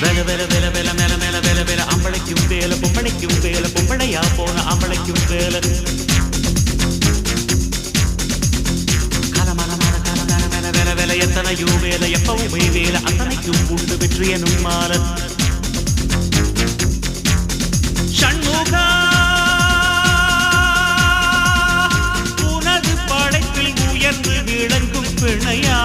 வேல வேல வேல வேல மேல மேல வேல வேல அம்பளைக்கும் வேல பொம்பளைக்கும் வேல பொம்பளையா போன அம்பளைக்கும் வேல கலமலமான கலமல மேல வேல வேல எத்தனையோ வேல எப்பவுமே வேல அத்தனைக்கும் உண்டு வெற்றி எனும் மால ஷண்முகா உனது படைப்பில் உயர்ந்து விளங்கும் பிணையா